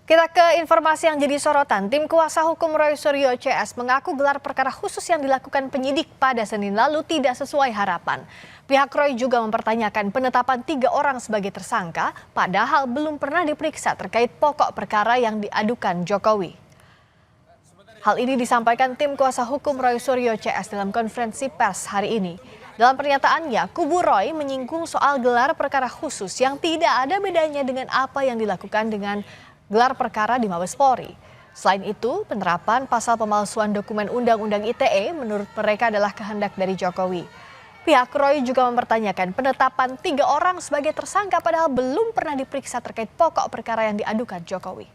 Kita ke informasi yang jadi sorotan. Tim kuasa hukum Roy Suryo CS mengaku gelar perkara khusus yang dilakukan penyidik pada Senin lalu tidak sesuai harapan. Pihak Roy juga mempertanyakan penetapan 3 orang sebagai tersangka, padahal belum pernah diperiksa terkait pokok perkara yang diadukan Jokowi. Hal ini disampaikan tim kuasa hukum Roy Suryo CS dalam konferensi pers hari ini. Dalam pernyataannya, kubu Roy menyinggung soal gelar perkara khusus yang tidak ada bedanya dengan apa yang dilakukan dengan gelar perkara di Mabes Polri. Selain itu, penerapan pasal pemalsuan dokumen Undang-Undang ITE menurut mereka adalah kehendak dari Jokowi. Pihak Roy juga mempertanyakan penetapan 3 orang sebagai tersangka padahal belum pernah diperiksa terkait pokok perkara yang diadukan Jokowi.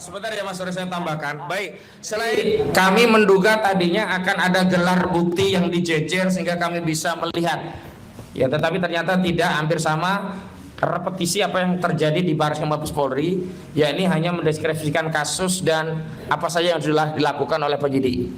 Sebentar ya Mas, saya tambahkan. Baik, selain kami menduga tadinya akan ada gelar bukti yang dijejer sehingga kami bisa melihat. Ya, tetapi ternyata tidak, hampir sama repetisi apa yang terjadi di Bareskrim Mabes Polri, yakni hanya mendeskripsikan kasus dan apa saja yang sudah dilakukan oleh penyidik.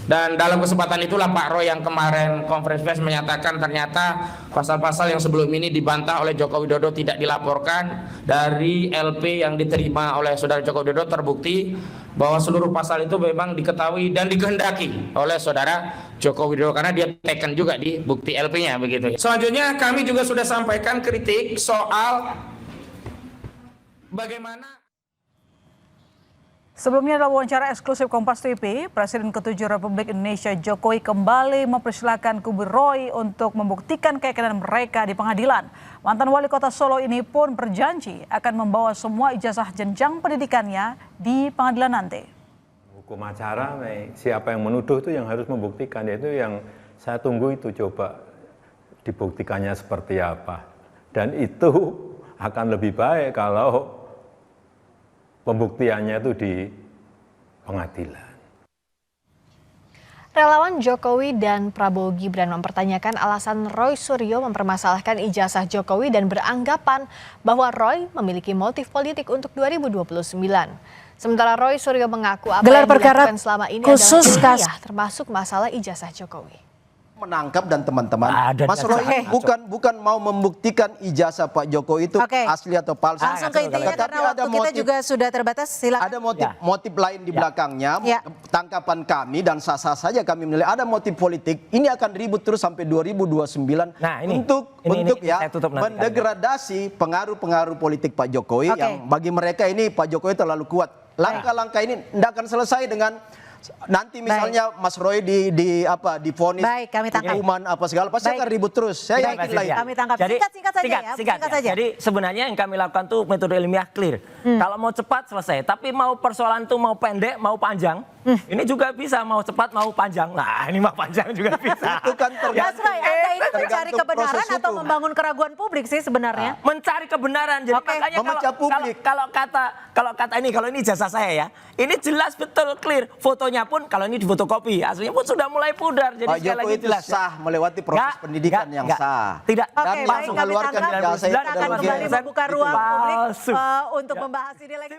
Dan dalam kesempatan itulah Pak Roy yang kemarin konferensi pers menyatakan ternyata pasal-pasal yang sebelum ini dibantah oleh Joko Widodo tidak dilaporkan. Dari LP yang diterima oleh saudara Joko Widodo terbukti bahwa seluruh pasal itu memang diketahui dan dikehendaki oleh saudara Joko Widodo karena dia taken juga di bukti LP-nya begitu. Selanjutnya kami juga sudah sampaikan kritik soal bagaimana. Sebelumnya dalam wawancara eksklusif Kompas TV, Presiden ke-7 Republik Indonesia Jokowi kembali mempersilahkan kubu Roy untuk membuktikan keyakinan mereka di pengadilan. Mantan Wali Kota Solo ini pun berjanji akan membawa semua ijazah jenjang pendidikannya di pengadilan nanti. Hukum acara, siapa yang menuduh itu yang harus membuktikan, yaitu yang saya tunggu itu coba dibuktikannya seperti apa. Dan itu akan lebih baik kalau pembuktiannya itu di pengadilan. Relawan Jokowi dan Prabowo Gibran mempertanyakan alasan Roy Suryo mempermasalahkan ijazah Jokowi dan beranggapan bahwa Roy memiliki motif politik untuk 2029. Sementara Roy Suryo mengaku apa Gelar yang perkara dilakukan selama ini khusus adalah ilmiah, termasuk masalah ijazah Jokowi. Menangkap dan teman-teman, Mas Roy bukan mau membuktikan ijazah Pak Jokowi itu asli atau palsu. Langsung ke intinya karena waktu kita juga sudah terbatas. Silakan. Ada motif lain di belakangnya. Tangkapan kami dan sah-sah saja kami menilai ada motif politik. Ini akan ribut terus sampai 2029 untuk mendegradasi pengaruh-pengaruh politik Pak Jokowi yang bagi mereka ini Pak Jokowi terlalu kuat. Langkah-langkah ini tidak akan selesai dengan nanti misalnya Mas Roy divonis hukuman apa segala pasti akan ribut terus. Saya yakin lah itu. Kami tangkap singkat saja ya. Singkat saja. Jadi sebenarnya yang kami lakukan tuh metode ilmiah clear. Kalau mau cepat selesai, tapi mau persoalan tuh mau pendek mau panjang, ini juga bisa mau cepat mau panjang. Nah, ini mau panjang juga bisa. Itu kan Mas Roy, Anda ini mencari kebenaran atau membangun keraguan publik sih sebenarnya? Mencari kebenaran. Jadi makanya kalau ini ijazah saya ya, ini jelas betul clear. Fotonya pun kalau ini difotokopi, aslinya pun sudah mulai pudar. Jadi Pak Jokowi itu sah melewati proses pendidikan yang sah. Tidak. Dan langsung mengeluarkan ijazah itu. Kita akan kembali membuka ruang publik untuk membahas ini lagi.